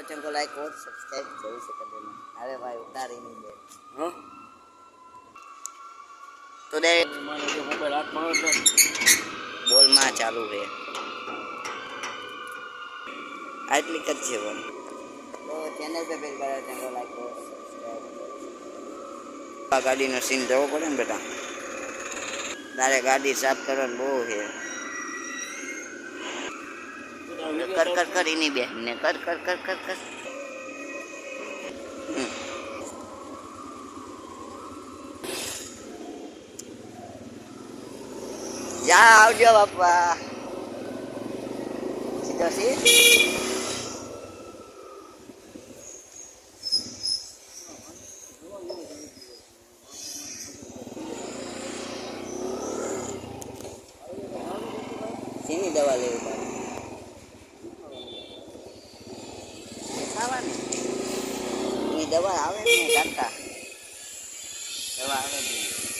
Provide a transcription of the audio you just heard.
Channel को like और subscribe जरूर से कर देना। अरे भाई उतारी नहीं दे हाँ तो दे मोबाइल हाथ में बोल में चालू है आटली कर छे बोल तो चैनल पे बेल करा चैनल को लाइक और सब्सक्राइब गाड़ी नो सीन જોવો પડે ને બેટા તારે ગાડી સાફ કરવાનું બહુ છે कर कर कर इन्हीं बहन ने कर कर कर कर कर जा आवजो बापा सीधो सी सीनी दवा ले दवा आवे ने काका दवा आवे